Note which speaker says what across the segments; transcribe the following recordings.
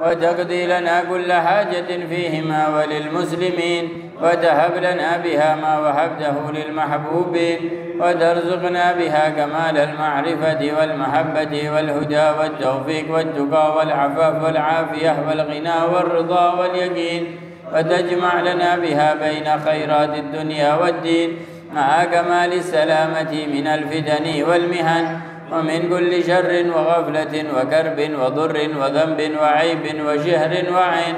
Speaker 1: وتقضي لنا كل حاجة فيهما وللمسلمين، وتهب لنا بها ما وهبته للمحبوبين، وترزقنا بها كمال المعرفة والمحبة والهدى والتوفيق والتقى والعفاف والعافية والغنى والرضا واليقين، وتجمع لنا بها بين خيرات الدنيا والدين مع كمال السلامة من الفتن والمهن ومن كل شر وغفلة وكرب وضر وذنب وعيب وشهر وعين.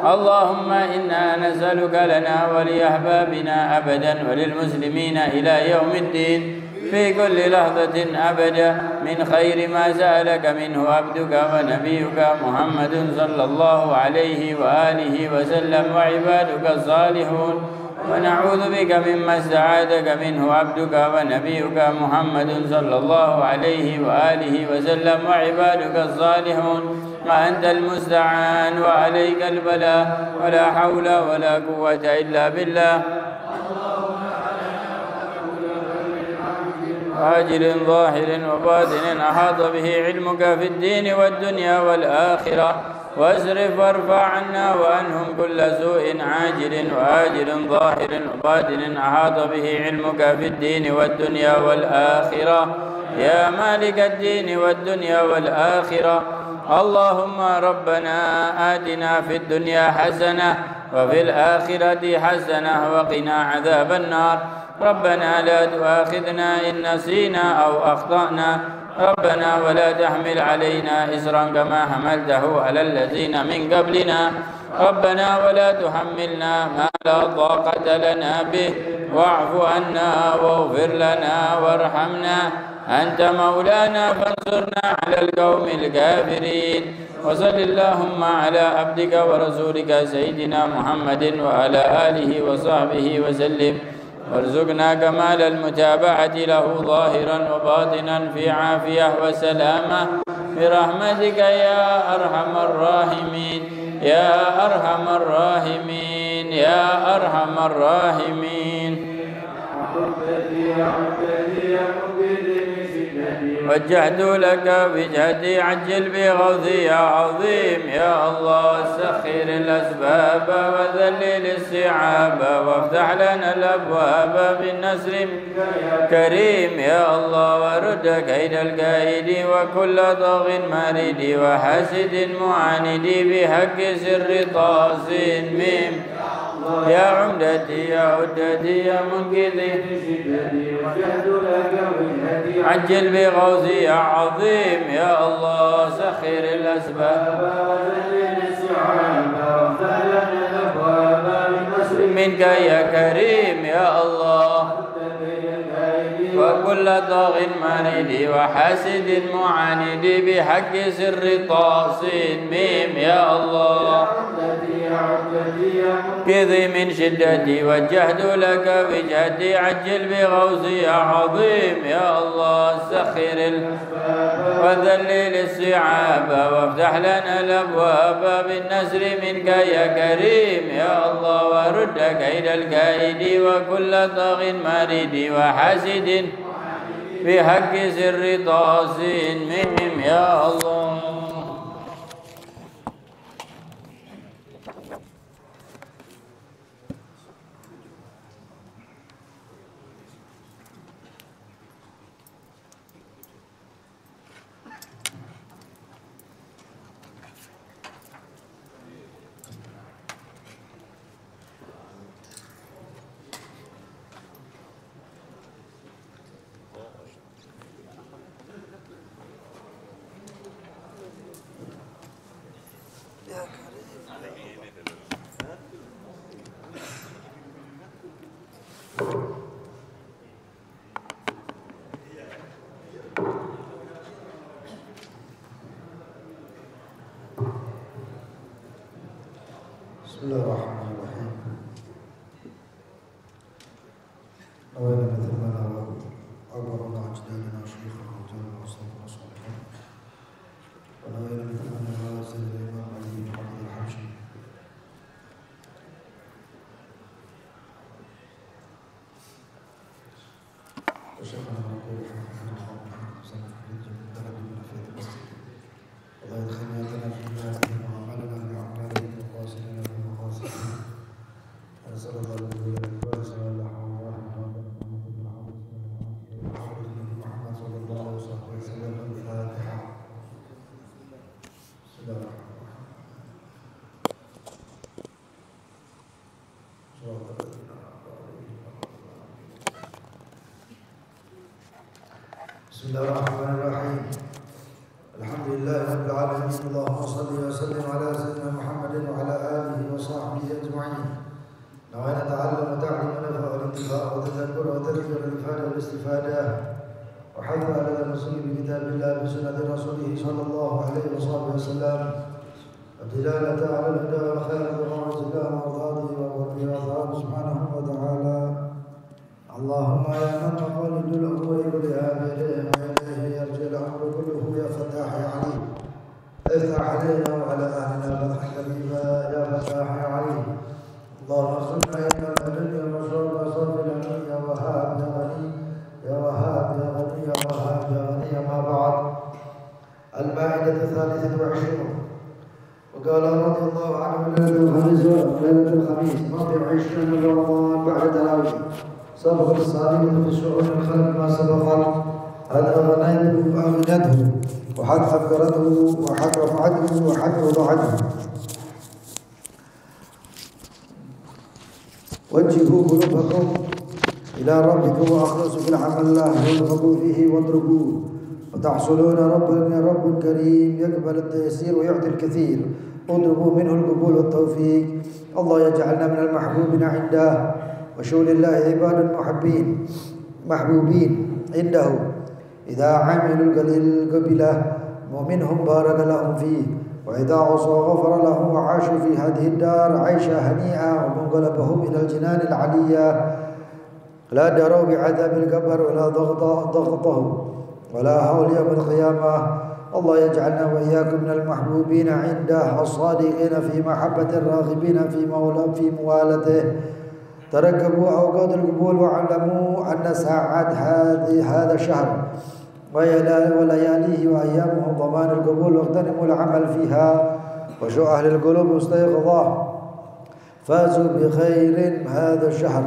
Speaker 1: اللهم إنا نسألك لنا ولأحبابنا أبدا وللمسلمين إلى يوم الدين في كل لحظة أبدا من خير ما سألك منه عبدك ونبيك محمد صلى الله عليه وآله وسلم وعبادك الصالحون، ونعوذ بك مما استعاذك منه عبدك ونبيك محمد صلى الله عليه وآله وسلم وعبادك الصالحون، وأنت المستعان وعليك البلاء، ولا حول ولا قوة إلا بالله. عاجل ظاهر وباطن أحاط به علمك في الدين والدنيا والآخرة، واصرف وارفع عنا وعنهم كل سوء عاجل وآجل ظاهر وباطن أحاط به علمك في الدين والدنيا والآخرة، يا مالك الدين والدنيا والآخرة. اللهم ربنا آتنا في الدنيا حسنة وفي الآخرة حسنة وقنا عذاب النار. ربنا لا تؤاخذنا إن نسينا أو أخطأنا، ربنا ولا تحمل علينا إصرا كما حملته على الذين من قبلنا، ربنا ولا تحملنا ما لا طاقة لنا به، واعف عنا واغفر لنا وارحمنا، أنت مولانا فانصرنا على القوم الكافرين. وصل اللهم على عبدك ورسولك سيدنا محمد وعلى آله وصحبه وسلم، وارزقنا كمال المتابعة له ظاهرا وباطنا في عافية وسلامة برحمتك يا أرحم الراحمين، يا أرحم الراحمين، يا أرحم الراحمين. وجهت لك بجهدي عجل بغوثي يا عظيم يا الله، سخر الأسباب وذلل الصعاب وافتح لنا الأبواب بالنصر كريم يا الله، ورد كيد الكائد وكل طاغ مارد وحاسد معاند بحق سر طاسين ميم، يا عمدتي يا عدتي يا منقذي عجل بغوثي يا عظيم يا الله، سخر الأسباب منك يا كريم يا الله، وكل طاغ مارد وحاسد معاند بحق سر طاسين ميم يا الله، كذي من شدتي وجهت لك بجهدي عجل بغوثي يا عظيم يا الله، سخر وذلل الصعاب وافتح لنا الأبواب بالنصر منك يا كريم يا الله، ورد كيد الكائد وكل طاغ مارد وحاسد بحق سر طاسين ميم يا الله.
Speaker 2: بسم الله الرحمن الرحيم. أولا نتمنى أكبرنا أجدادنا وشيخنا وجلنا وصلنا وصالحين، ونوينا نتمنى سيد الإمام علي بن محمد الحبشي وشيخنا نقول حفظنا الله محمد سنة في الجنة درجة من فيض المسجد، الله يدخلنا لنا في المعاملة الله الرحمن الرحيم. الحمد لله رب العالمين. اللهم صل وسلم على سيدنا محمد وعلى آله وصحبه أجمعين. نوينا نتعلم وتعلم ونفع والانتفاع وتذكر وتذكر الإفادة والاستفادة وحث على الرسول بكتاب الله بسنة رسوله صلى الله عليه وصحبه وسلم والدلالة على الهدى والخير ومعرض الله ومرضاته وأصحابه سبحانه وتعالى. اللهم يا من مقالد الأمور كلها بيديه وإليه يرجع الأمر كله يا فتاح يا عليم. افتح علينا وعلى أهلنا فتحا كريما يا فتاح يا عليم. اللهم ارزقنا علم الدنيا والمشروع وصرف العلم يا وهاب يا غني يا وهاب يا غني يا وهاب يا غني. ما بعد. المائدة 23. وقال رضي الله عنه ليلة الخميس ماضي 20 من رمضان بعد تلاوي سبق الصادق في الشؤون الخلق ما سبقت قد أغنيته فأغنته وحد أفكرته وحد رفعته وحد وضعته. وجهوا قلوبكم إلى ربكم وأخلصوا في العمل الله وارغبوا فيه واتركوه وتحصلون رب كريم يقبل التيسير ويعطي الكثير. اطلبوا منه القبول والتوفيق. الله يجعلنا من المحبوبين عنده وشول الله عباد محبوبين عنده إذا عملوا القليل قبله ومنهم بارك لهم فيه وإذا عصوا غفر لهم وعاشوا في هذه الدار عيشا هنيئا ومنقلبهم إلى الجنان العلية لا دروا بعذاب القبر ولا ضغطه ولا هول يوم القيامة. الله يجعلنا وإياكم من المحبوبين عنده الصادقين في محبة الراغبين في موالته. تركبوا أوقات القبول واعلموا أن ساعات هذا الشهر ولياليه وأيامه ضمان القبول واغتنموا العمل فيها وشو أهل القلوب مستيقظة فازوا بخير هذا الشهر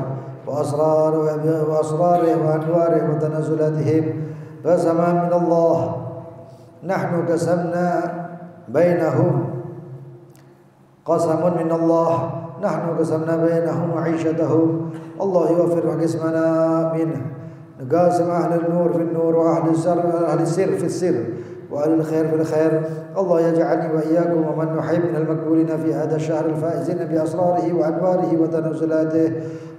Speaker 2: وأسراره وأنواره وتنزلاتهم فزمان من الله. نحن قسمنا بينهم قسم من الله نحن قسمنا بينهم معيشتهم. الله يوفر قسمنا منه. نقاسم أهل النور في النور وأهل السر في السر وأهل الخير في الخير. الله يجعلني وإياكم ومن نحب من المقبولين في هذا الشهر الفائزين بأسراره وأنواره وتنزلاته.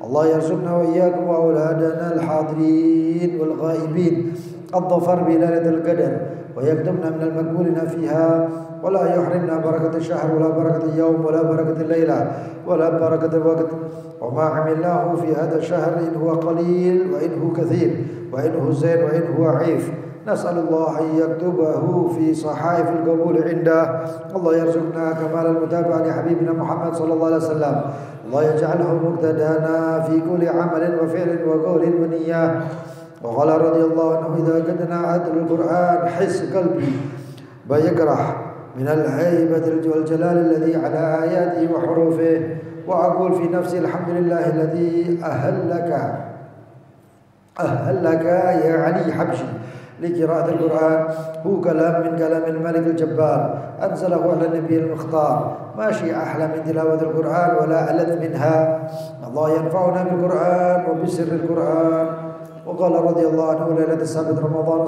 Speaker 2: الله يرزقنا وإياكم وأولادنا الحاضرين والغائبين الظفر بليلة القدر ويكتبنا من المقبولين فيها ولا يحرمنا بركة الشهر ولا بركة اليوم ولا بركة الليلة ولا بركة الوقت. وما عملناه في هذا الشهر إن هو قليل وإن هو كثير وإن هو زين وإن هو عيف نسأل الله أن يكتبه في صحائف القبول عنده. الله يرزقنا كمال المتابعة لحبيبنا محمد صلى الله عليه وسلم. الله يجعله مقتدانا في كل عمل وفعل وقول ونية. وقال رضي الله عنه إذا قدنا عدل القرآن حس قلبي بيقرح من الهيبة والجلال الذي على آياته وحروفه وأقول في نفسي الحمد لله الذي أهلك يا علي حبشي لقراءة القرآن. هو كلام من كلام الملك الجبار أنزله على النبي المختار. ما شيء أحلى من تلاوة القرآن ولا ألذ منها. الله ينفعنا بالقرآن وبسر القرآن. وقال رضي الله عنه ليلة 7 رمضان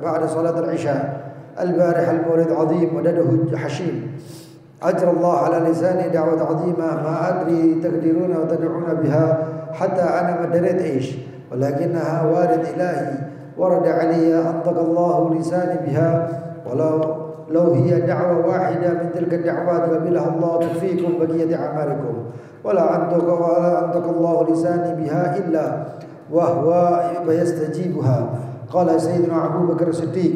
Speaker 2: بعد صلاة العشاء البارحة المولد عظيم ودده حشيم أجر الله على لساني دعوة عظيمة ما أدري تقدرون وتدعون بها حتى أنا ما دريت إيش ولكنها وارد إلهي ورد علي أنطق الله لساني بها. ولو هي دعوة واحدة من تلك الدعوات قبلها الله تكفيكم بقية أعمالكم ولا أنطق الله لساني بها إلا وهو يستجيبها. قال سيدنا أبو بكر الصديق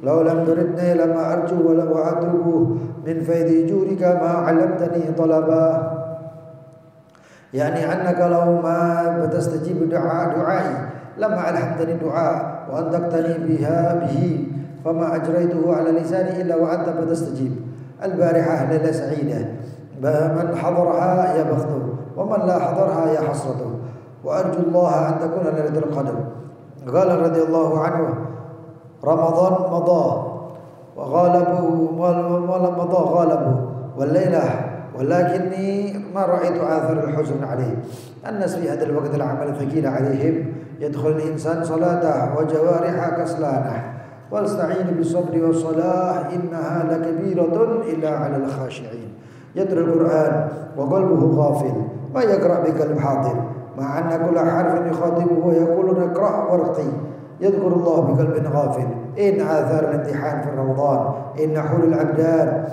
Speaker 2: لو لم تردني لما أرجو ولو أتركه من فيض جودك ما علمتني طلبا. يعني أنك لو ما بتستجيب دعائي لما ألحمتني الدعاء وأنطقتني به فما أجريته على لساني إلا وأنت بتستجيب. البارحة ليلة سعيدة من حضرها يا بخته ومن لا حضرها يا حسرته وأرجو الله أن تكون ليلة القدر. قال رضي الله عنه رمضان مضى غالبه والليلة ولكني ما رأيت آثار الحزن عليه. الناس في هذا الوقت العمل ثقيل عليهم يدخل الإنسان صلاته وجوارحه كسلانه واستعين بالصبر والصلاة إنها لكبيرة إلا على الخاشعين. يتلو القرآن وقلبه غافل ما يقرأ بقلب حاضر مع أن كل حرف يخاطبه ويقول اقرأ وارقي. يذكر الله بقلب غافل. إن آثار الامتحان في رمضان، إن حول الأبدان،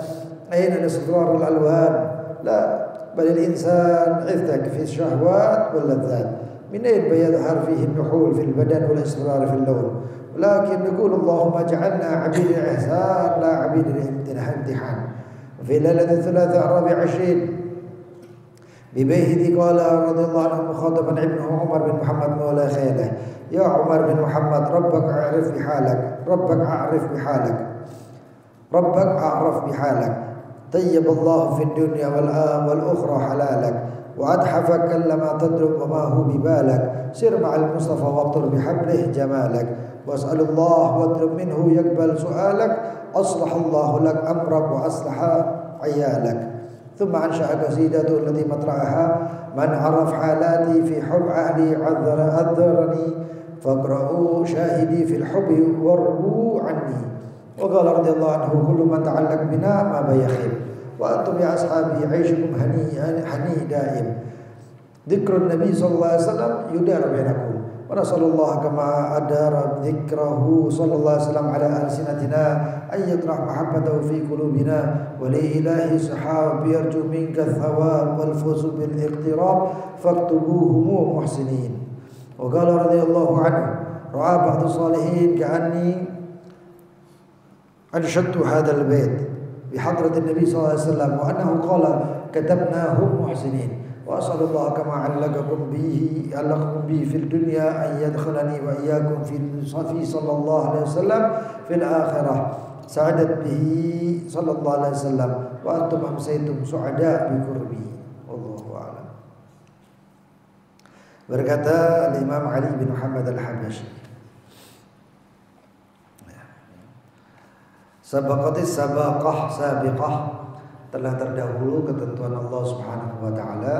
Speaker 2: أين الاستقرار الألوان؟ لا، بل الإنسان عثك في الشهوات واللذات. منين بيظهر فيه النحول في البدن والاستقرار في اللون؟ ولكن نقول اللهم اجعلنا عبيد الإحسان لا عبيد الامتحان. في ليلة الثلاثاء 24 ببيته قال رضي الله عنه مخاطبا ابنه عمر بن محمد مولى خيله: يا عمر بن محمد ربك أعرف بحالك، ربك أعرف بحالك، ربك أعرف بحالك. طيب الله في الدنيا والأخرى حلالك، وأتحفك كلما تضرب وما هو ببالك. سر مع المصطفى واطلب بحبله جمالك، واسأل الله واطلب منه يقبل سؤالك. أصلح الله لك أمرك وأصلح عيالك. ثم أنشأ قصيدته التي مطرحها: من عرف حالاتي في حب أهلي عذرني، فاقرأوا شاهدي في الحب وارجوا عني. وقال رضي الله عنه: كل من تعلق بنا ما بيخيب، وأنتم يا أصحابي عيشكم هني دائم. ذكر النبي صلى الله عليه وسلم يدار بينكم، ونسأل الله كما أدار ذكره صلى الله عليه وسلم على ألسنتنا أن يطرح محبته في قلوبنا. ولإله صحاب يرجو منك الثواب والفوز بالاقتراب، فاكتبوهم محسنين. وقال رضي الله عنه: رأى بعض الصالحين كأني أنشدت هذا البيت بحضرة النبي صلى الله عليه وسلم، وأنه قال: كتبناهم محسنين. وأسأل الله كما علقكم به في الدنيا أن يدخلني وإياكم في صلى الله عليه وسلم في الآخرة سعدت به صلى الله عليه وسلم، وأنتم أمسيتم سعداء بقربي. والله أعلم. Berkata Imam Ali bin Muhammad al-Habasyi, sabaqatis sabaqah sabiqah, telah terdahulu ketentuan Allah Subhanahu wa taala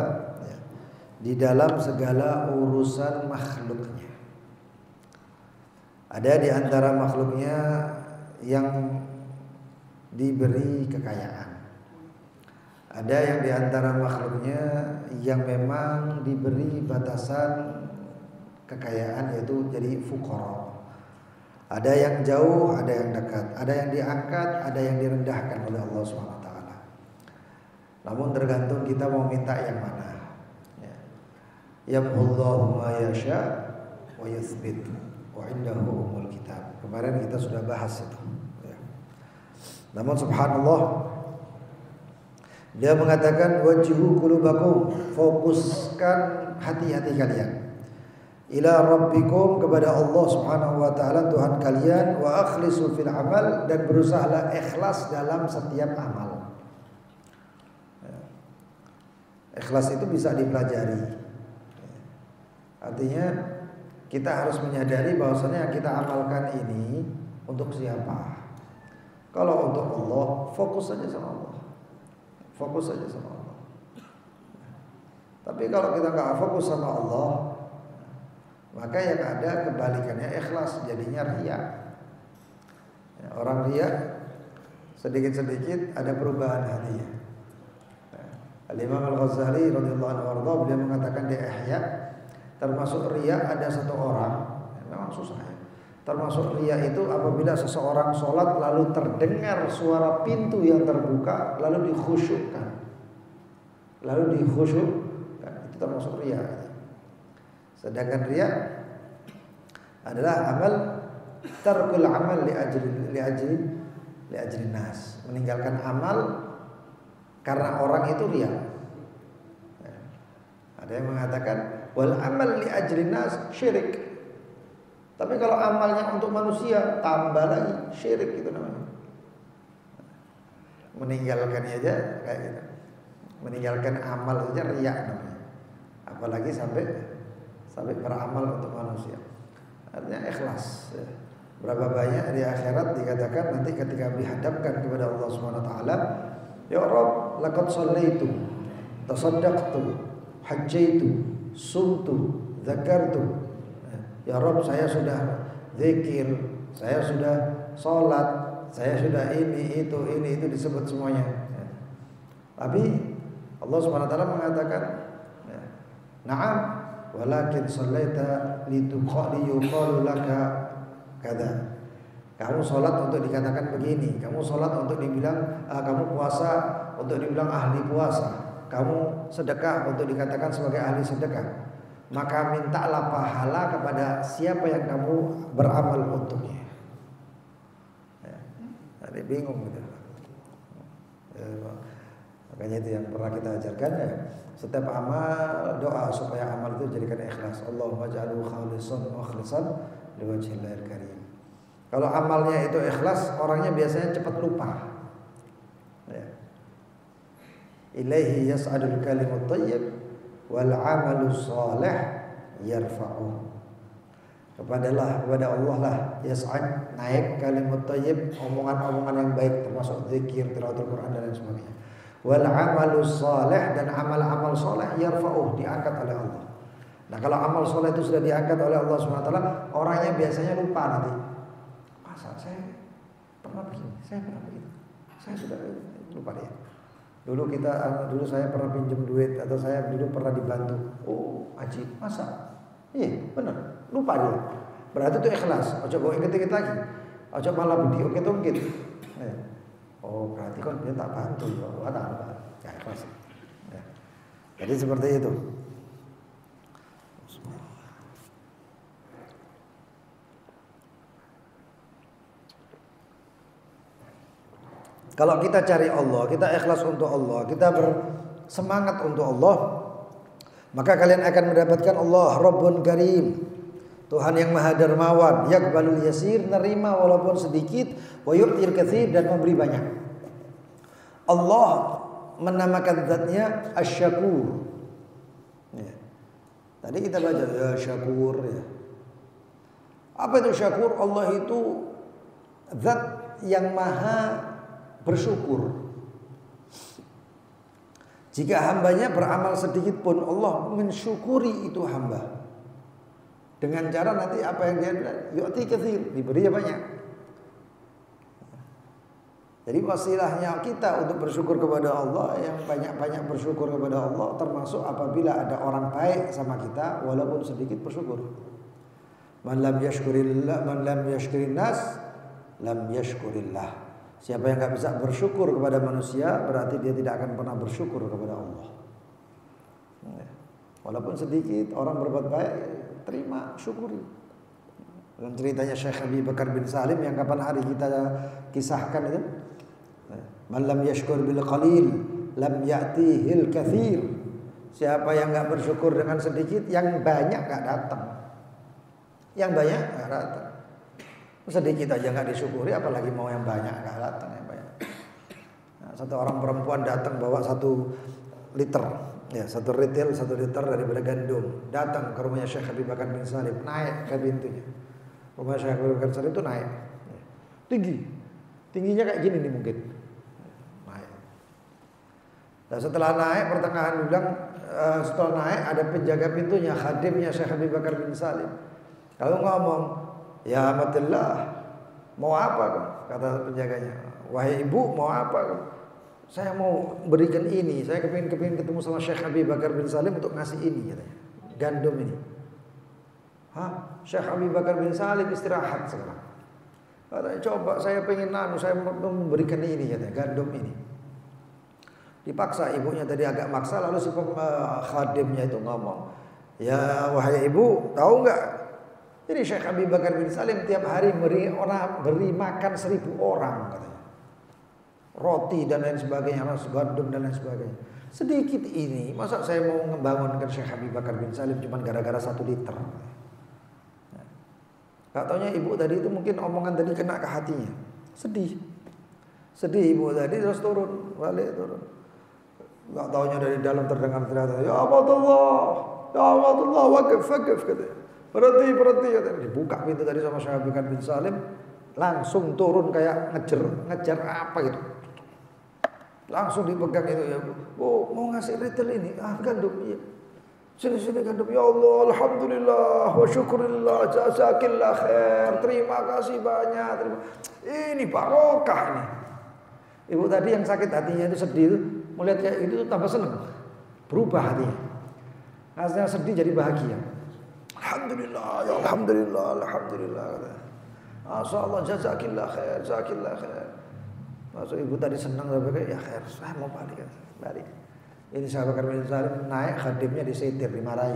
Speaker 2: di dalam segala urusan makhluknya. Ada di antara makhluknya yang diberi kekayaan. Ada yang di antara makhluknya yang memang diberi batasan kekayaan, yaitu jadi fuqara. Ada yang jauh, ada yang dekat, ada yang diangkat, ada yang direndahkan oleh Allah Subhanahu wa taala. Namun tergantung kita mau minta yang mana. Yamhullahu ma yasha wa yuthbit wa indahu umul kitab. Kemarin kita sudah bahas itu. Namun subhanallah, dia mengatakan wajhu qulubakum, fokuskan hati-hati kalian, ila rabbikum, kepada Allah Subhanahu wa taala Tuhan kalian, wa akhlisu fil amal, dan berusahalah ikhlas dalam setiap amal. Ikhlas itu bisa dipelajari. Artinya kita harus menyadari bahwasanya yang kita amalkan ini untuk siapa. Kalau untuk Allah, fokus saja sama Allah. Fokus saja sama Allah. Tapi kalau kita nggak fokus sama Allah, maka yang ada kebalikannya ikhlas, jadinya riya. Orang riya sedikit-sedikit ada perubahan hatinya. Al-Imam Al-Ghazali radhiyallahu anhu beliau mengatakan di Ihya, termasuk riya ada satu orang, memang susah ya. Termasuk riya itu apabila seseorang sholat lalu terdengar suara pintu yang terbuka lalu dikhusyukkan. Itu termasuk riya. Sedangkan riya adalah amal tarkul amal li ajli nas, meninggalkan amal karena orang itu riya. Ada yang mengatakan wal amal li ajli nas syirik. Tapi kalau amalnya untuk manusia, tambah lagi syirik, itu namanya. Meninggalkannya aja kayak gitu. Meninggalkan amal aja riya namanya. Apalagi sampai beramal untuk manusia. Artinya ikhlas. Berapa banyak di akhirat dikatakan nanti ketika dihadapkan kepada Allah Subhanahu wa taala, ya Rabb, laqad shallaitu, tasaddaqtu, hajjaitu, sumtu, dzakartu. Ya Rob, saya sudah zikir, saya sudah sholat, saya sudah ini itu disebut semuanya. Ya. Tapi Allah Subhanahu wa taala mengatakan, ya, na'am, walakin shallaita liyuqalu laka kada. Kamu sholat untuk dikatakan begini, kamu sholat untuk dibilang kamu puasa untuk dibilang ahli puasa, kamu sedekah untuk dikatakan sebagai ahli sedekah. Maka mintalah pahala kepada siapa yang kamu beramal untuknya. Ya, jadi bingung gitu. Makanya itu yang pernah kita ajarkan ya. Setiap amal doa supaya amal itu jadikan ikhlas. Allahumma ja'alhu khalisan mukhlisan liwajhillahil karim. Kalau amalnya itu ikhlas, orangnya biasanya cepat lupa. Ya. Ilaihi yas'adul kalimut thayyib wal 'amalus shalih yarfa'u. Kepada Allah lah yas'ad, naik kalimat thayyib, omongan-omongan yang baik termasuk zikir, tilawah Quran dan lain sebagainya. Wal 'amalus shalih, dan amal-amal saleh yarfa'u, diangkat oleh Allah. Nah, kalau amal saleh itu sudah diangkat oleh Allah Subhanahu wa taala, orangnya biasanya lupa nanti. Saya pernah begini, saya pernah begitu, saya sudah lupa dia. Dulu saya pernah pinjam duit, atau saya dulu pernah dibantu. Oh, Haji, masa? Iya, benar. Lupa dia. Berarti itu ikhlas. Ojo kok inget-inget lagi. Ojo malah diungkit-ungkit. Oh, berarti kan dia tak bantu. Ya ikhlas. Ya. Jadi seperti itu. Kalau kita cari Allah, kita ikhlas untuk Allah, kita bersemangat untuk Allah, maka kalian akan mendapatkan Allah Rabbun Karim, Tuhan yang Maha Dermawan, yaqbalul yasir, nerima walaupun sedikit, wa yu'tir katsir, dan memberi banyak. Allah menamakan zatnya Asy-Syakur. Ya. Tadi kita baca ya Syakur ya. Apa itu Syakur? Allah itu zat yang Maha bersyukur. Jika hambanya beramal sedikit pun, Allah mensyukuri itu hamba. Dengan cara nanti apa yang dia bilang, yu'ti katsir, diberi banyak. Jadi wasilahnya kita untuk bersyukur kepada Allah, yang banyak-banyak bersyukur kepada Allah, termasuk apabila ada orang baik sama kita, walaupun sedikit bersyukur. Man lam yashkurillah, man lam yashkurin nas, lam yashkurillah. Siapa yang gak bisa bersyukur kepada manusia, berarti dia tidak akan pernah bersyukur kepada Allah. Walaupun sedikit orang berbuat baik, terima, syukuri. Dalam ceritanya Syekh Abi Bakar bin Salim yang kapan hari kita kisahkan itu, man lam yashkur bil qalil lam ya'tihil katsir. Siapa yang gak bersyukur dengan sedikit, yang banyak gak datang. Yang banyak gak datang. Sedikit aja nggak disyukuri, apalagi mau yang banyak nggak datang yang banyak. Nah, satu orang perempuan datang bawa 1 liter, ya 1 retail 1 liter daripada gandum, datang ke rumahnya Syekh Abi Bakar bin Salim, naik ke pintunya. Rumah Syekh Abi Bakar bin Salim itu naik, tingginya kayak gini nih mungkin, naik. Dan setelah naik pertengahan bilang, setelah naik ada penjaga pintunya, khadimnya Syekh Abi Bakar bin Salim. Kalau ngomong, ya amatillah, mau apa kamu? Kata penjaganya. Wahai ibu, mau apa kamu? Saya mau berikan ini. Saya kepingin ketemu sama Syekh Abi Bakar bin Salim untuk ngasih ini, katanya. Gandum ini. Hah? Syekh Abi Bakar bin Salim istirahat sekarang. Katanya, coba saya pengen saya mau memberikan ini, katanya, gandum ini. Dipaksa, ibunya tadi agak maksa, lalu si khadimnya itu ngomong, ya wahai ibu, tahu nggak? Jadi Syekh Abi Bakar bin Salim tiap hari beri makan 1000 orang, katanya. Roti dan lain sebagainya, gandum dan lain sebagainya. Sedikit ini, masa saya mau membangunkan Syekh Abi Bakar bin Salim cuma gara-gara 1 liter. Gak taunya ibu tadi itu mungkin omongan tadi kena ke hatinya. Sedih ibu tadi, terus balik turun. Gak taunya dari dalam terdengar teriakan, ya Allah, wakif katanya. Berhenti katanya. Dibuka pintu tadi sama Syekh Abi Bakar bin Salim, langsung turun kayak ngejar apa gitu. Langsung dipegang itu ya. Oh, mau ngasih retail ini, gandum iya. Sini gandum, ya Allah, alhamdulillah, wa syukurillah, jazakillah khair, terima kasih banyak. Ini barokah ini. Ibu tadi yang sakit hatinya itu sedih itu, melihat kayak itu tambah senang, berubah hatinya. Asalnya sedih jadi bahagia. Alhamdulillah, ya alhamdulillah. Masya Allah, jazakillah khair. Masuk ibu tadi senang, ya khair, saya mau balik. Ini sahabat Karmel Salim naik, khadimnya disetir, dimarahi.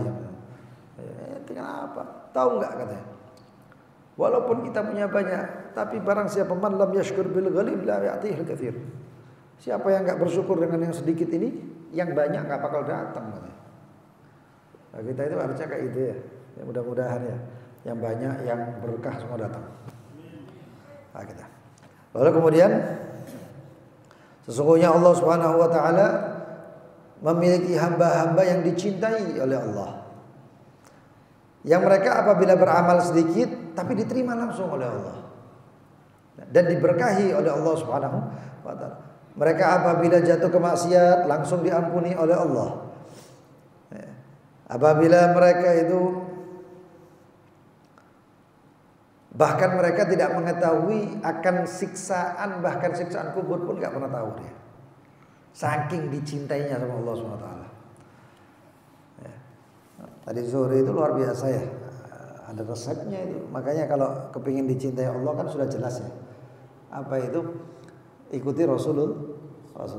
Speaker 2: Kenapa? Tahu nggak katanya? Walaupun kita punya banyak, tapi barang siapa man lam yashkur bil ghalib la ya'tihil katsir. Siapa yang nggak bersyukur dengan yang sedikit ini, yang banyak nggak bakal datang katanya. Nah, kita itu harusnya kayak itu ya. Ya mudah-mudahan ya, yang banyak, yang berkah semua datang. Nah, kita. Lalu kemudian sesungguhnya Allah Subhanahu wa taala memiliki hamba-hamba yang dicintai oleh Allah. Yang mereka apabila beramal sedikit tapi diterima langsung oleh Allah. Dan diberkahi oleh Allah Subhanahu wa taala. Mereka apabila jatuh ke maksiat langsung diampuni oleh Allah. Apabila mereka itu bahkan mereka tidak mengetahui akan siksaan, bahkan siksaan kubur pun gak pernah tahu dia. Saking dicintainya sama Allah SWT. Ya. Tadi sore itu luar biasa ya. Ada resepnya itu. Makanya kalau kepingin dicintai Allah kan sudah jelas ya. Apa itu? Ikuti Rasulullah.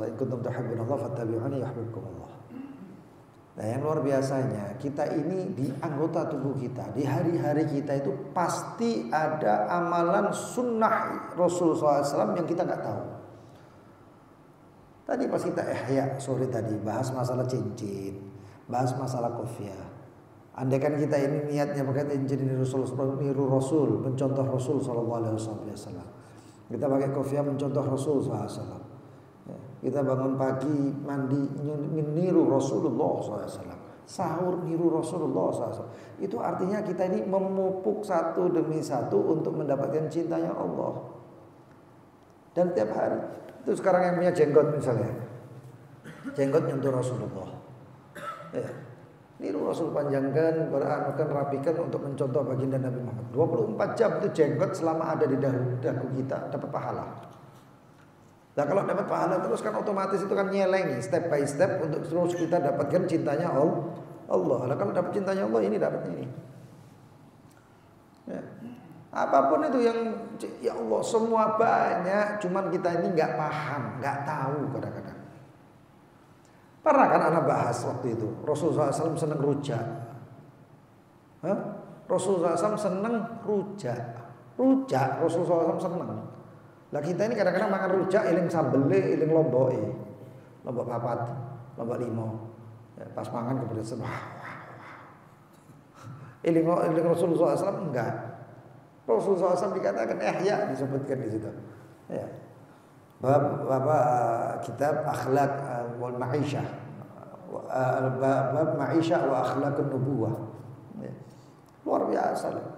Speaker 2: In kuntum tuhibbunallah fattabi'uni yuhibbukumullah. Nah yang luar biasanya, kita ini di anggota tubuh kita, di hari-hari kita itu pasti ada amalan sunnah Rasul SAW yang kita nggak tahu. Tadi pas kita ihya sore tadi bahas masalah cincin, bahas masalah kofiah. Andaikan kita ini niatnya pakai cincin ini niru Rasul, mencontoh Rasul SAW. Kita pakai kofiah mencontoh Rasul SAW. Kita bangun pagi mandi niru Rasulullah SAW, sahur niru Rasulullah SAW. Itu artinya kita ini memupuk satu demi satu untuk mendapatkan cintanya Allah. Dan tiap hari itu sekarang yang punya jenggot misalnya, jenggot nyentuh Rasulullah. Ya, niru Rasul, panjangkan, beranukan, rapikan untuk mencontoh baginda Nabi Muhammad. 24 jam itu jenggot selama ada di dagu kita dapat pahala. Nah kalau dapat pahala terus kan otomatis itu kan nyelengi step by step untuk terus kita dapatkan cintanya Allah. Nah kalau dapat cintanya Allah ini dapat ini. Ya. Apapun itu yang ya Allah semua banyak, cuman kita ini nggak paham, nggak tahu kadang-kadang. Pernah kan anak bahas waktu itu Rasulullah SAW senang rujak. Rasulullah SAW senang rujak. Rasulullah SAW senang. Lah kita ini kadang-kadang makan rujak iling sambele, iling lomboke. Lombok papat, lombok limo. Ya, pas makan kepedesan. Iling Rasulullah SAW enggak. Rasulullah SAW dikatakan ihya disebutkan di situ. Ya. Bab kitab akhlak wal ma'isyah. Bab ma'isyah wa akhlakun nubuwah. Ya. Luar biasa loh.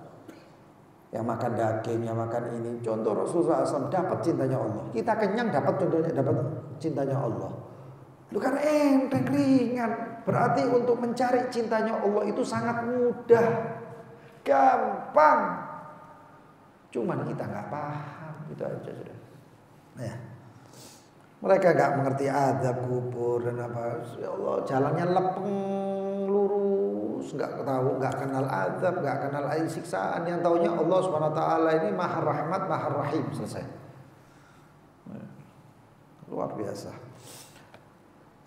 Speaker 2: Yang makan daging, yang makan ini. Contoh Rasulullah SAW dapat cintanya Allah. Kita kenyang dapat cintanya Allah. Itu kan enteng ringan. Berarti untuk mencari cintanya Allah itu sangat mudah, gampang. Cuman kita nggak paham, itu aja sudah. Ya. Mereka nggak mengerti adab kubur dan apa. Ya Allah, jalannya lepeng lurus, nggak tahu, nggak kenal adab, nggak kenal siksaan. Yang taunya Allah SWT ini Maha Rahmat, Maha Rahim, selesai. Luar biasa.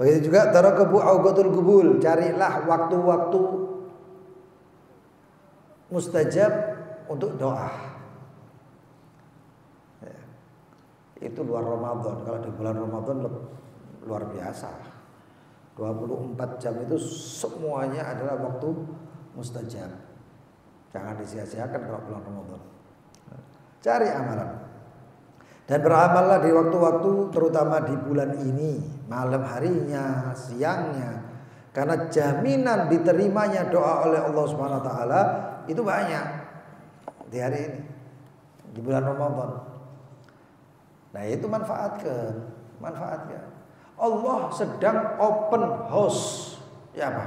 Speaker 2: Begitu juga tarakabu auqatul qubul, carilah waktu-waktu mustajab untuk doa. Itu luar Ramadan. Kalau di bulan Ramadan luar biasa. 24 jam itu semuanya adalah waktu mustajab. Jangan disia-siakan kalau bulan Ramadan. Cari amalan. Dan beramallah di waktu-waktu terutama di bulan ini, malam harinya, siangnya. Karena jaminan diterimanya doa oleh Allah Subhanahu wa taala itu banyak di hari ini. Di bulan Ramadan. Nah itu manfaatkan. Allah sedang open house. Ya apa?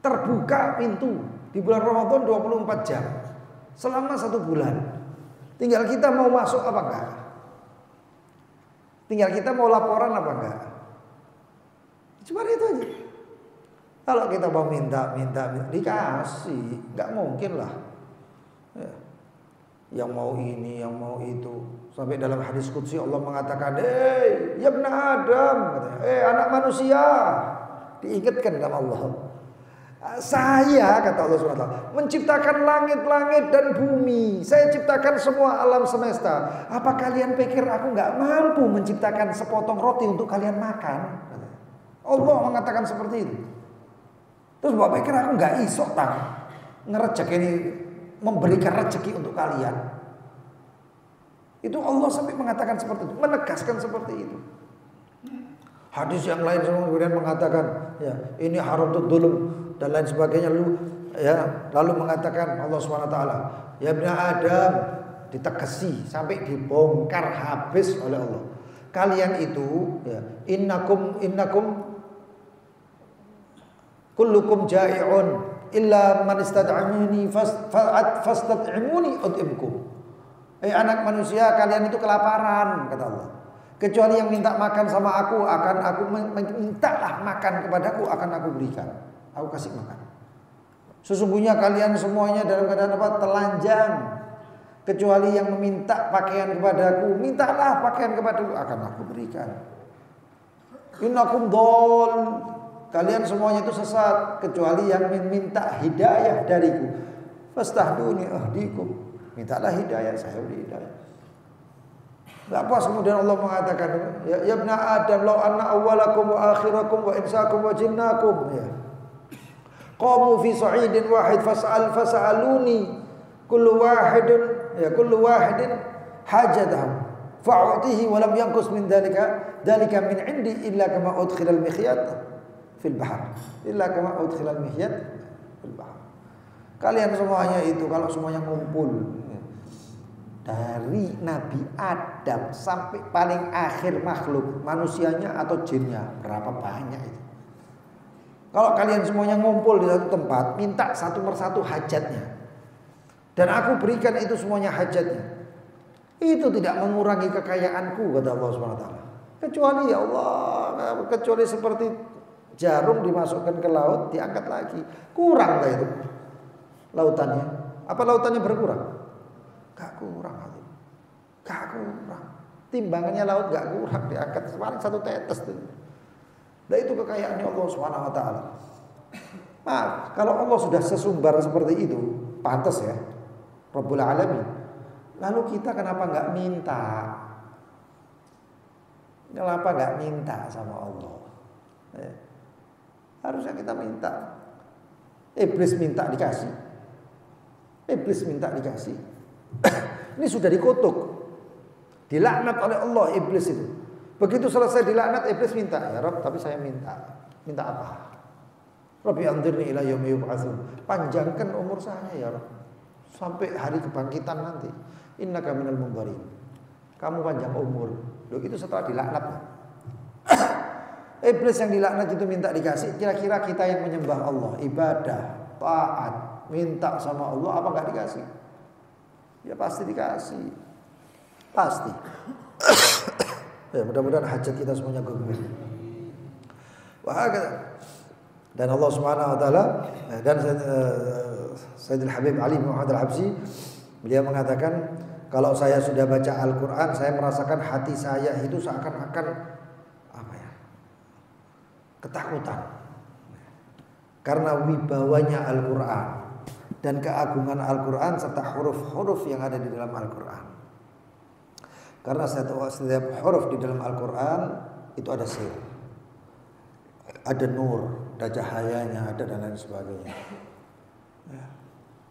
Speaker 2: terbuka pintu di bulan Ramadan 24 jam selama 1 bulan. Tinggal kita mau masuk apa enggak? Tinggal kita mau laporan apa enggak? Cuma itu aja. Kalau kita mau minta dikasih, nggak mungkin lah. Ya. Yang mau ini, yang mau itu. Sampai dalam hadis qudsi Allah mengatakan, ya ibna Adam, anak manusia, diingatkan sama Allah. Saya, kata Allah SWT, menciptakan langit-langit dan bumi. Saya ciptakan semua alam semesta. Apa kalian pikir aku nggak mampu menciptakan sepotong roti untuk kalian makan? Allah mengatakan seperti itu. Terus bapak pikir aku nggak iso ngerejek ini, memberikan rezeki untuk kalian. Itu Allah sampai mengatakan seperti itu, menegaskan seperti itu. Hadis yang lain kemudian mengatakan, ya ini haramtud dzulm dan lain sebagainya, lalu mengatakan Allah SWT, ya ibna Adam, ditegesi sampai dibongkar habis oleh Allah. Kalian itu, ya, innakum kullukum ja'i'un illa man istad'amuni fastad'imuni ud'imkum. Anak manusia, kalian itu kelaparan, kata Allah. Kecuali yang minta makan sama aku, akan aku mintalah makan kepadaku, akan aku berikan. Aku kasih makan. Sesungguhnya kalian semuanya dalam keadaan apa? Telanjang. Kecuali yang meminta pakaian kepadaku, mintalah pakaian kepadaku, akan aku berikan. Innakum dhal. Kalian semuanya itu sesat, kecuali yang minta hidayah dariku. Fastahduni ahdikum. Mintalah hidayah, saya beri hidayah. Enggak puas kemudian Allah mengatakan, ya ibna Adam, law anna awwalakum wa akhirakum wa insakum wa jinnakum, ya, qamu fi sa'idin wahid fas'aluni kullu wahidin hajatahu fa'utihi wa lam yanqus min dalika min indi illa kama udkhilal mikhyat fil bahr fil bahr. Kalian semuanya itu kalau semuanya ngumpul, dari Nabi Adam sampai paling akhir makhluk, manusianya atau jinnya, berapa banyak itu. Kalau kalian semuanya ngumpul di satu tempat, minta satu persatu hajatnya, dan aku berikan itu semuanya hajatnya, itu tidak mengurangi kekayaanku, kata Allah SWT. Kecuali ya Allah, kecuali seperti jarum dimasukkan ke laut, diangkat lagi, kurang lah itu lautannya. Apa lautannya berkurang? Gak kurang. Timbangannya laut gak kurang, diangkat paling 1 tetes. Nah itu kekayaannya Allah SWT. Maaf, kalau Allah sudah sesumbar seperti itu, pantas ya, Rabbul Alamin. Lalu kita kenapa gak minta? Kenapa gak minta sama Allah? Harusnya kita minta. Iblis minta dikasih. Ini sudah dikutuk, dilaknat oleh Allah iblis itu. Begitu selesai dilaknat, iblis minta, ya Rabb, tapi saya minta apa? Rabbi anzirni ila yaumi yub'atsun. Panjangkan umur saya ya Rabb, sampai hari kebangkitan nanti. Innaka minal munzirin. Kamu panjang umur. Loh, itu setelah dilaknat. Iblis yang dilaknat itu minta dikasih. Kira-kira kita yang menyembah Allah, ibadah, taat, minta sama Allah, apa enggak dikasih? Ya pasti dikasih. Pasti. Ya mudah-mudahan hajat kita semuanya gugur. Dan Allah Subhanahu wa taala dan Sayyidul Habib Ali Muhammad Al-Habsyi, beliau mengatakan, kalau saya sudah baca Al-Qur'an, saya merasakan hati saya itu seakan-akan ketakutan. Karena wibawanya Al-Qur'an dan keagungan Al-Quran serta huruf-huruf yang ada di dalam Al-Quran. Karena setiap huruf di dalam Al-Quran itu ada sir, ada nur, ada cahayanya, ada dan lain sebagainya. Ya.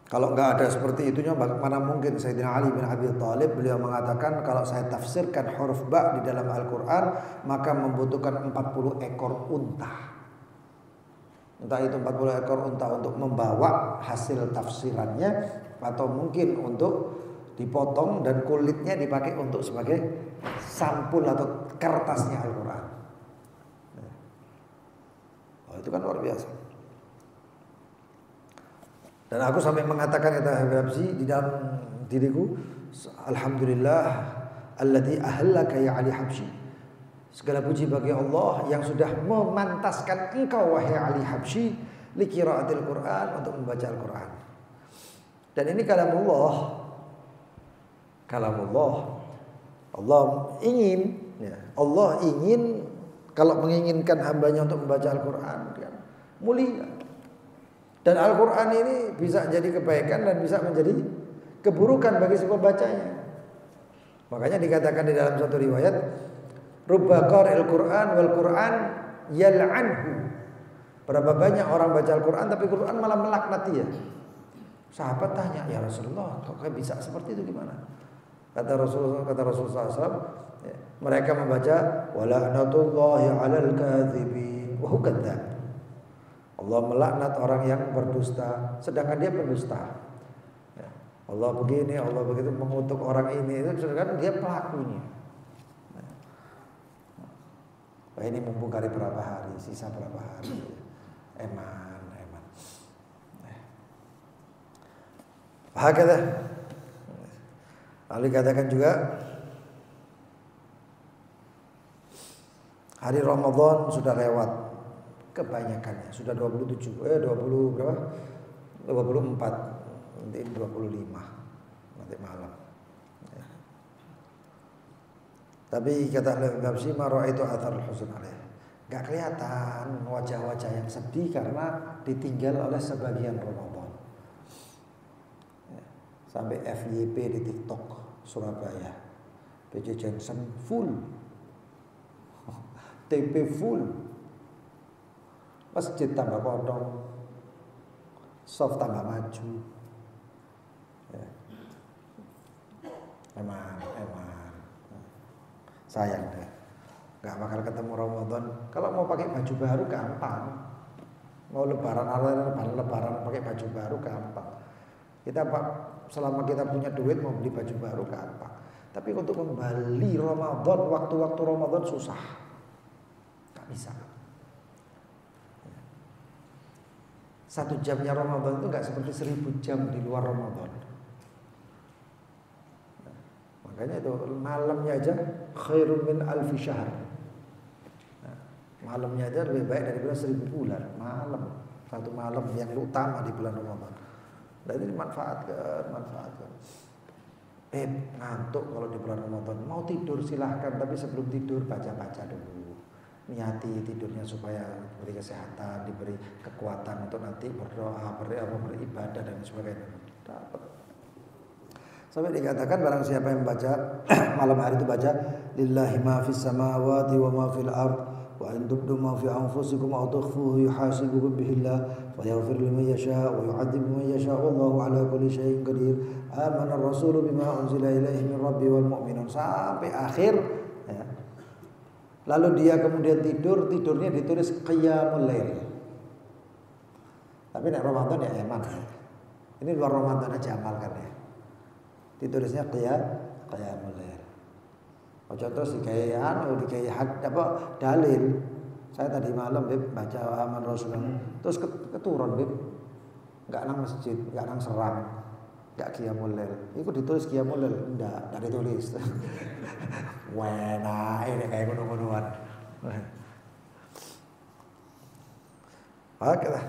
Speaker 2: Kalau enggak ada seperti itunya, mana mungkin Sayyidina Ali bin Abi Thalib, beliau mengatakan, kalau saya tafsirkan huruf ba di dalam Al-Quran, maka membutuhkan 40 ekor unta. Entah itu 40 ekor unta untuk membawa hasil tafsirannya, atau mungkin untuk dipotong dan kulitnya dipakai untuk sebagai sampul atau kertasnya Al-Quran. Oh, itu kan luar biasa. Dan aku sampai mengatakan kata Habib Habsyi di dalam diriku, alhamdulillah alladzi ahallaka ya Ali Habsyi. Segala puji bagi Allah yang sudah memantaskan engkau wahai Ali Habsyi li qiraatil Quran, untuk membaca Al-Quran. Dan ini kalamullah. Kalamullah. Allah ingin, ya, Allah ingin, kalau menginginkan hambanya untuk membaca Al-Quran, kan, mulia. Dan Al-Quran ini bisa jadi kebaikan dan bisa menjadi keburukan bagi si pembacanya. Makanya dikatakan di dalam satu riwayat, rubba qari'il Quran wal Quran yal'anhu. Berapa banyak orang baca Al-Quran tapi Quran malah melaknat dia. Sahabat tanya, ya Rasulullah, kok bisa seperti itu gimana? Kata Rasulullah SAW, ya, mereka membaca wala'natullahi 'alal kadhibin wa huwa kadzdzab. Allah melaknat orang yang berdusta, sedangkan dia pendusta. Ya, Allah begini, Allah begitu, mengutuk orang ini, itu sedangkan dia pelakunya. Wah, ini membongkari berapa hari, sisa berapa hari. Eman. Hakata. Lalu dikatakan juga hari Ramadan sudah lewat kebanyakannya, sudah 20 berapa? 24, nanti 25 nanti malam. Ya. Tapi kata Habib Habsyi, ma ra'aitu athar al-huzn alaih. Enggak kelihatan wajah-wajah yang sedih karena ditinggal oleh sebagian Ramadan. Sampai FYP di TikTok Surabaya, PJ Jensen full, TP full, masjid tambah kodong, soft tambah maju. Ya. Emang sayang deh, nggak bakal ketemu Ramadan. Kalau mau pakai baju baru gampang, mau lebaran pakai baju baru gampang. Kita selama kita punya duit mau beli baju baru gampang. Tapi untuk kembali Ramadan, waktu-waktu Ramadan susah. Gak bisa. 1 jamnya Ramadan itu gak seperti 1000 jam di luar Ramadan. Makanya itu malamnya aja khairun min alfi syahr. Malamnya aja lebih baik daripada 1000 bulan. Malam, satu malam yang utama di bulan Ramadan. Nah ini manfaatkan. Ngantuk kalau di bulan Ramadan, mau tidur silahkan, tapi sebelum tidur baca-baca dulu. Niati tidurnya supaya diberi kesehatan, diberi kekuatan untuk nanti berdoa, beribadah dan sebagainya. Dapat. Sampai dikatakan barang siapa yang baca malam hari itu baca lillahi ma fis samawati wa ma fil ard wa in tubdu ma fi anfusikum aw tukhfuhu yuhasibukum bihi Allah fa yaghfir liman yasha wa yu'adzibu man yasha wallahu ala kulli syai'in qadir. Amana ar-rasulu bima unzila ilaihi min rabbi wal mu'minun, sampai akhir ya. Lalu dia kemudian tidurnya ditulis qiyamul lail. Tapi nek Ramadan ya eman. Ini luar Ramadan aja amalkan ya. Ditulisnya qiyamul lail. Ojo terus dikai dalil. Saya tadi malam baca aman Rasulullah, terus keturun enggak nang masjid, enggak nang serang, enggak qiyamul lail. Iku ditulis qiyamul lail, enggak ditulis. Wena ini kayak gunung-gunungan. Baiklah.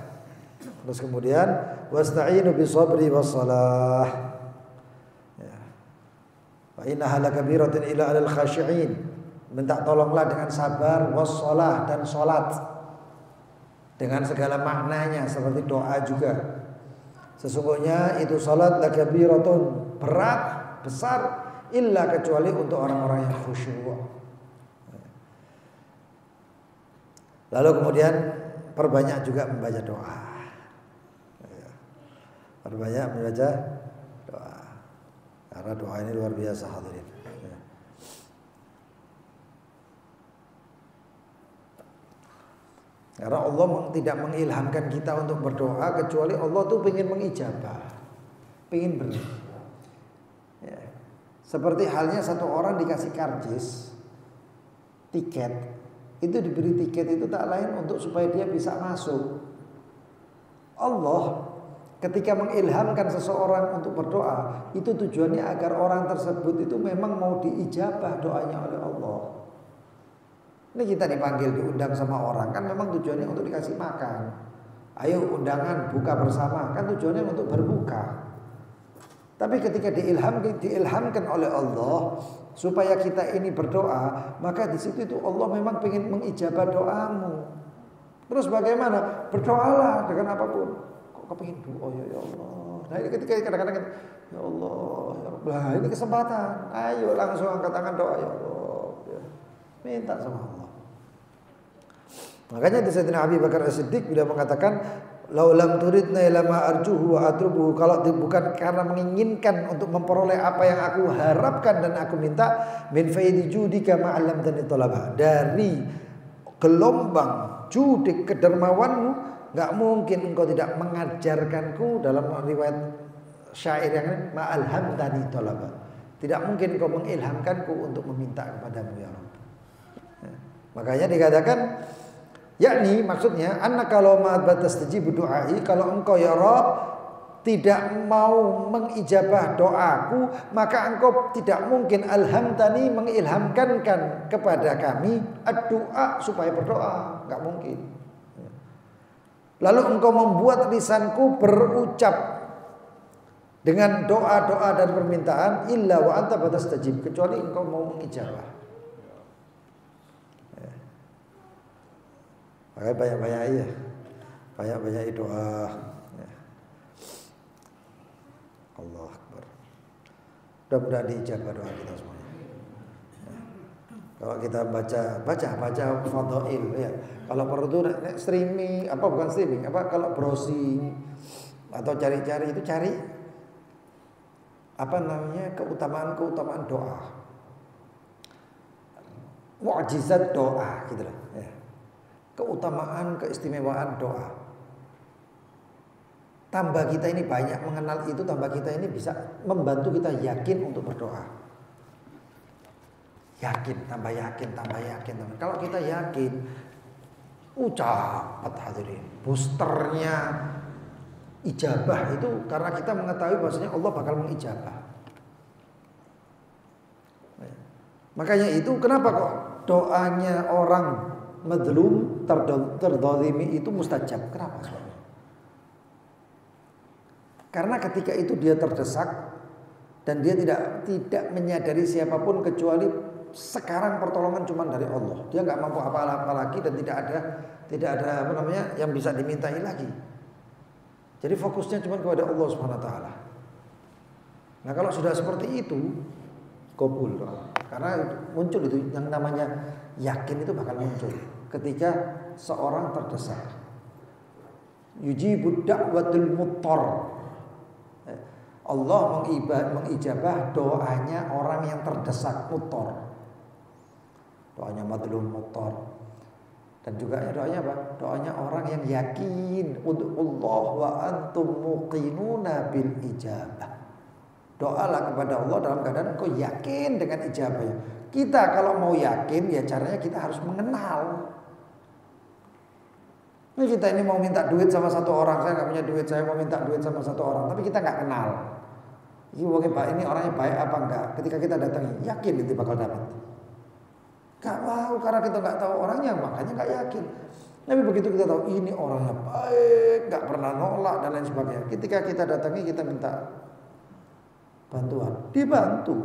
Speaker 2: Terus kemudian wasta'inu bisabri wassalah. Wa innaha lakabiratun ila alal khashi'in. Minta tolonglah dengan sabar, wassalah, dan salat. Dengan segala maknanya seperti doa juga. Sesungguhnya itu salat lakabiratun, berat, besar, illa kecuali untuk orang-orang yang khusyuk. Lalu kemudian perbanyak juga membaca doa. Perbanyak membaca doa. Karena doa ini luar biasa hadirin. Karena Allah tidak mengilhamkan kita untuk berdoa kecuali Allah tuh ingin mengijabah, ingin beri. Ya. Seperti halnya satu orang dikasih karcis, tiket, itu diberi tiket itu tak lain untuk supaya dia bisa masuk. Allah ketika mengilhamkan seseorang untuk berdoa, itu tujuannya agar orang tersebut itu memang mau diijabah doanya oleh Allah. Ini kita dipanggil, diundang sama orang, kan memang tujuannya untuk dikasih makan. Ayo undangan buka bersama, kan tujuannya untuk berbuka. Tapi ketika diilhamkan oleh Allah supaya kita ini berdoa, maka di situ itu Allah memang ingin mengijabah doamu. Terus bagaimana? Berdoalah dengan apapun. Kepingin doa ya Allah. Nah ini ketika kadang-kadang ya Allah, ya Allah. Nah ini kesempatan. Ayo langsung angkat tangan doa ya Allah. Ya. Minta sama Allah. Makanya di Sayyidina Abi Bakar As-Siddiq bila mengatakan laulam turidna lama arjuhu wa atrubuhu, kalau bukan karena menginginkan untuk memperoleh apa yang aku harapkan dan aku minta, min faidi judika ma'allamtani talaba, dari gelombang judik kedermawanmu, enggak mungkin engkau tidak mengajarkanku. Dalam riwayat syair yang lain, ma'alhamtani talaba, tidak mungkin engkau mengilhamkanku untuk meminta kepadamu ya Rabb. Makanya dikatakan, yakni maksudnya annaka law ma tastajibu du'ai, kalau engkau ya Rabb tidak mau mengijabah doaku, maka engkau tidak mungkin alhamtani mengilhamkan kepada kami ad-du'a supaya berdoa, enggak mungkin. Lalu engkau membuat lisanku berucap dengan doa-doa dan permintaan illa wa anta tastajib, kecuali engkau mau mengijabah. Makanya banyak-banyak ya, banyak-banyak doa. Allah Akbar. Mudah-mudahan diijabah doa kita semuanya. Kalau kita baca fadhail ya. Kalau perlu tuh streaming, bukan streaming, kalau browsing atau cari-cari itu cari keutamaan doa. Mukjizat doa gitu loh ya. Keutamaan, keistimewaan doa. Tambah kita ini banyak mengenal itu, tambah kita ini bisa membantu kita yakin untuk berdoa. Yakin, tambah yakin. Kalau kita yakin, cepat hadirin. Boosternya ijabah itu karena kita mengetahui bahwasanya Allah bakal mengijabah. Makanya itu kenapa kok doanya orang madlum terdolimi itu mustajab? Kenapa? Karena ketika itu dia terdesak dan dia tidak menyadari siapapun kecuali sekarang pertolongan cuma dari Allah. Dia nggak mampu apa-apa lagi dan tidak ada yang bisa dimintai lagi. Jadi fokusnya cuma kepada Allah Subhanahu wa taala. Nah, kalau sudah seperti itu, qabul. Karena muncul itu yang namanya yakin itu bakal muncul ketika seorang terdesak. Yujibud da'watul muttar. Allah mengijabah doanya orang yang terdesak, muttar. Doanya madlum, muttar. Dan juga doanya apa? Doanya orang yang yakin untuk Allah wa antum muqinuna bil ijabah. Doalah kepada Allah dalam keadaan engkau yakin dengan ijabahnya. Kita kalau mau yakin ya caranya kita harus mengenal. Ini kita ini mau minta duit sama satu orang, saya nggak punya duit, saya mau minta duit sama satu orang, tapi kita nggak kenal. Ini orangnya baik apa enggak? Ketika kita datangi, yakin itu bakal dapat. Gak mau karena kita nggak tahu orangnya, makanya nggak yakin. Tapi begitu kita tahu ini orangnya baik, nggak pernah nolak dan lain sebagainya. Ketika kita datangi, kita minta bantuan, dibantu.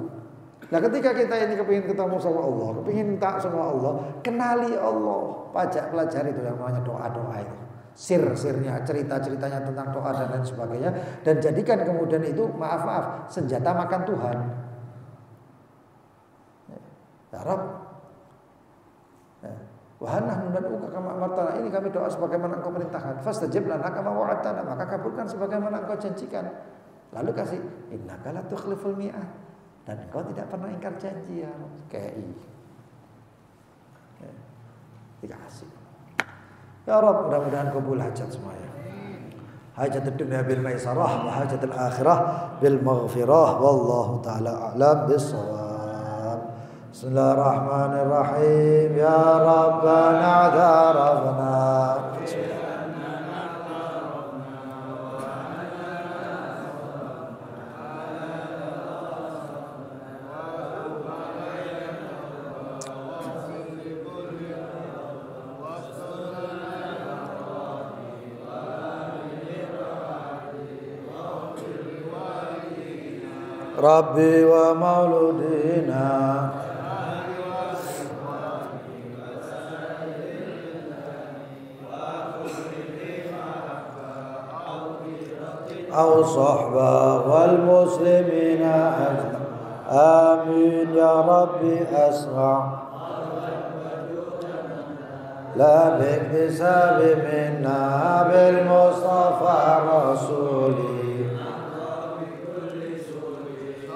Speaker 2: Nah, ketika kita ini kepingin ketemu sama Allah, kepingin minta sama Allah, kenali Allah, pelajari itu yang namanya doa-doa itu, sir-sirnya, cerita-ceritanya tentang doa dan lain sebagainya, dan jadikan kemudian itu maaf senjata makan Tuhan. Ya Rabb, wahana nunad'uka kama amartana, ini kami doa sebagaimana engkau perintahkan, fastajib lana kama wa'adtana, maka kabulkan sebagaimana engkau janjikan. Lalu kasih innaka la tukhliful mi'ad, dan engkau tidak pernah ingkar janji ya Rabb. Dikasih. Ya Rabb, mudah-mudahan kabul hajat semuanya. Hajat dunia bil maisarah wa hajat al-akhirah bil maghfirah. Wallahu ta'ala a'lam bis-shawab. Bismillahirrahmanirrahim. Ya Rabbana a'tarafna Rabbi wa mauludina أو صحبة والمسلمين آمين يا ربي أسمع لا باكتساب منا بالمصطفى رسولي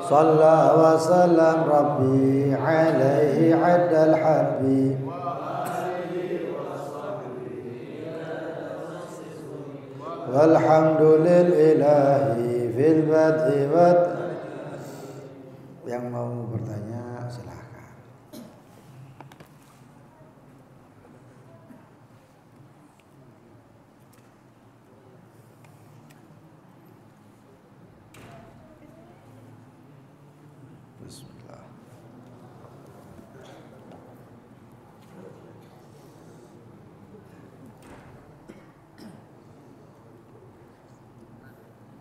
Speaker 2: صلى وسلم ربي عليه عد الحبيب والحمد لله في البدء yang mau bertanya silakan. Bismillah.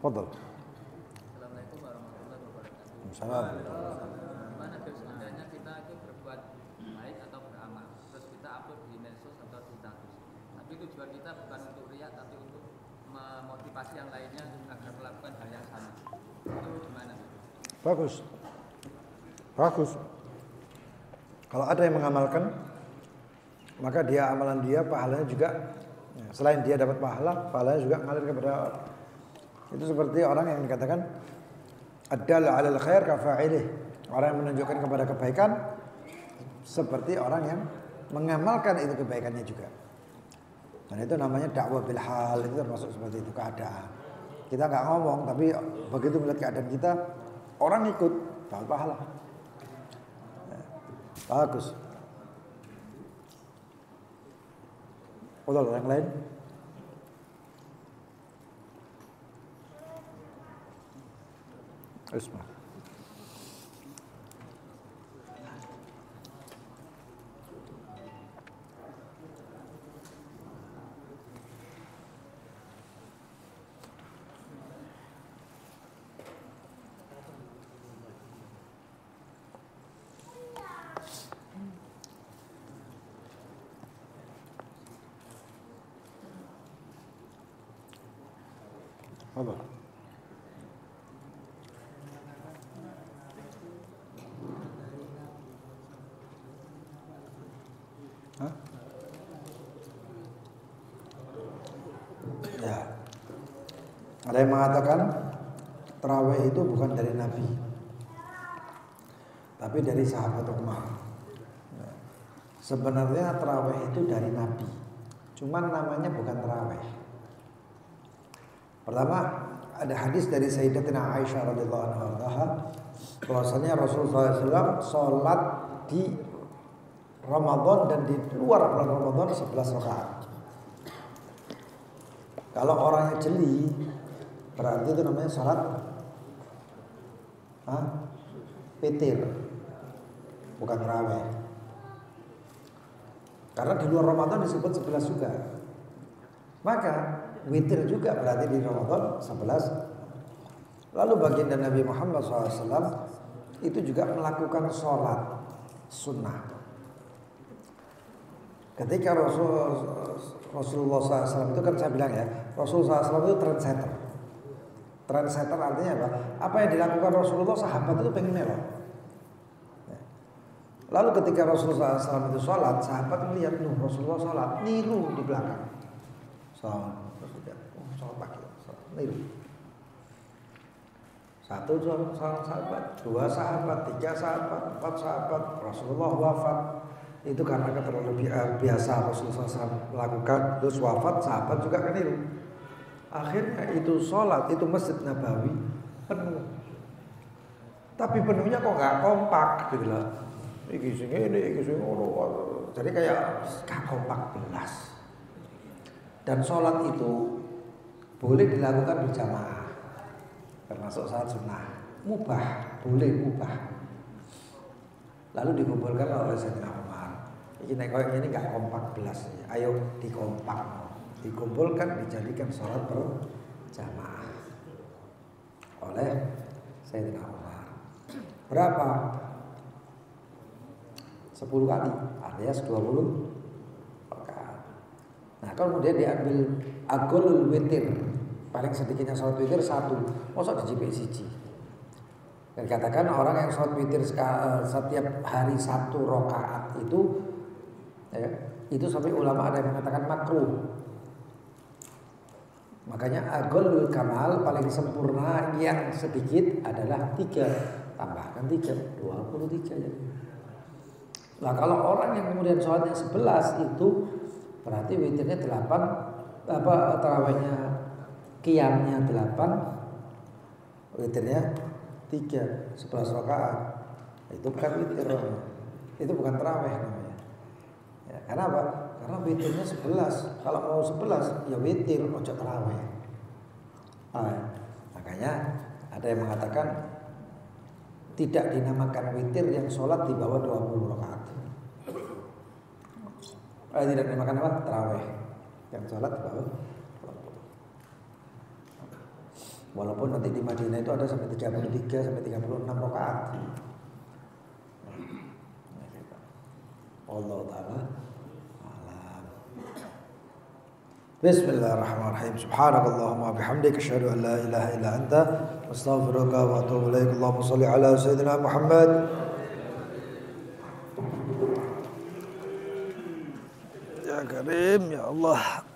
Speaker 2: Fadal.
Speaker 3: Assalamualaikum warahmatullahi wabarakatuh.
Speaker 2: Assalamualaikum.
Speaker 3: Gimana kalau seandainya kita itu berbuat baik atau beramal, terus kita upload di medsos atau di status, tapi tujuan kita bukan untuk riya, tapi untuk memotivasi yang lainnya agar melakukan hal yang sama. Itu gimana?
Speaker 2: Bagus. Bagus. Kalau ada yang mengamalkan, maka dia amalan dia pahalanya juga, selain dia dapat pahalanya juga mengalir kepada orang. Itu seperti orang yang dikatakan ad-dal 'alal khair kafa'ilih. Orang yang menunjukkan kepada kebaikan seperti orang yang mengamalkan itu kebaikannya juga. Dan itu namanya dakwah bil hal, itu termasuk seperti itu keadaan. Kita nggak ngomong, tapi begitu melihat keadaan kita, orang ikut dapat pahala. Bagus. Betul, yang lain? Isma. Apa? Hah? Ya. Ada yang mengatakan tarawih itu bukan dari Nabi, tapi dari sahabat Umar. Sebenarnya tarawih itu dari Nabi, cuman namanya bukan tarawih. Pertama, ada hadis dari Sayyidatina Aisyah radhiyallahu anha bahwasanya Rasulullah SAW sholat di Ramadan dan di luar bulan Ramadan 11 rakaat. Kalau orangnya jeli, berarti itu namanya sholat witir, bukan tarawih. Karena di luar Ramadan disebut 11 juga. Maka witir juga berarti di Ramadan 11. Lalu baginda Nabi Muhammad SAW itu juga melakukan sholat sunnah. Ketika Rasulullah SAW itu kan saya bilang ya, Rasulullah SAW itu trendsetter. Trendsetter artinya apa? Apa yang dilakukan Rasulullah, sahabat itu pengen melok. Lalu ketika Rasulullah SAW itu sholat, sahabat melihat Rasulullah sholat, niru di belakang. Sholat pagi, niru. Satu sahabat, dua sahabat, tiga sahabat, empat sahabat, Rasulullah wafat. Itu karena terlalu biasa Rasulullah SAW melakukan, terus wafat, sahabat juga kan niru. Akhirnya itu sholat, itu Masjid Nabawi penuh. Tapi penuhnya kok nggak kompak gitu lah. Iki sing ini, iki sing ngono. Jadi kayak gak kompak belas. Dan sholat itu boleh dilakukan berjamaah, termasuk sholat sunnah, mubah, boleh mubah. Lalu dikumpulkan oleh Sayyidina Umar. Ini kayak ini gak kompak belas. Ayo dikompak, dikumpulkan, dijadikan sholat berjamaah oleh Sayyidina Umar. berapa? 10 kali alias 20 rakaat. Nah, kalau kemudian diambil agolul witir, paling sedikitnya sholat witir 1, mosok dijipik siji. Dan dikatakan orang yang sholat witir setiap hari 1 rakaat itu ya, itu sampai ulama ada yang mengatakan makruh. Makanya agolul kamal paling sempurna yang sedikit adalah 3, tambahkan 3, 23 jadi. Nah, kalau orang yang kemudian sholatnya 11 itu berarti witirnya 8, tarawihnya qiyamnya 8, witirnya 3, 11 rakaat. Itu bukan witir, itu bukan tarawih namanya. Ya, karena apa? Karena witirnya 11. Kalau mau 11 ya witir, ojo tarawih. Makanya ada yang mengatakan tidak dinamakan witir yang sholat di bawah 20 rakaat. Tidak dinamakan apa? Tarawih yang sholat di bawah 20. Walaupun nanti di Madinah itu ada sampai 33 sampai 36 rakaat. Allah Ta'ala alam. Bismillahirrahmanirrahim. Subhanakallahumma bihamdika asyhadu an la ilaha illa anta astaghfiruka wa atubu ilaik. Allahumma shalli ala sayyidina Muhammad. Ya Karim, ya Allah.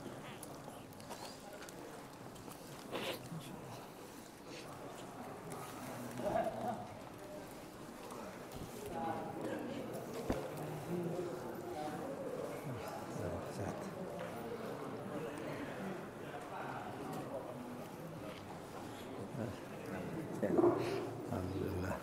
Speaker 2: Alhamdulillah.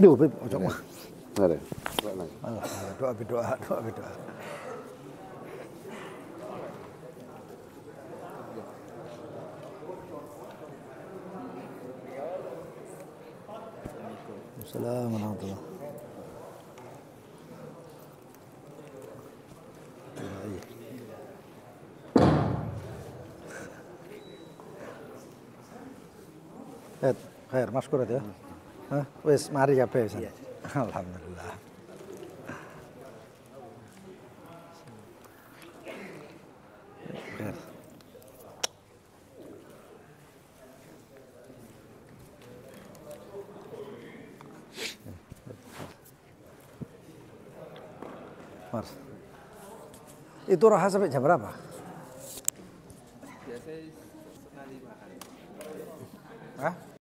Speaker 2: Duh, Beb, ojo mah.
Speaker 4: Ada.
Speaker 2: Doa. Assalamualaikum warahmatullahi wabarakatuh. Khair, maskurat ya. Wis mari kabeh. Alhamdulillah. Khair. Mars. Itu raha sampai jam berapa?
Speaker 3: Biasanya setengah 5 kan.
Speaker 2: Hah?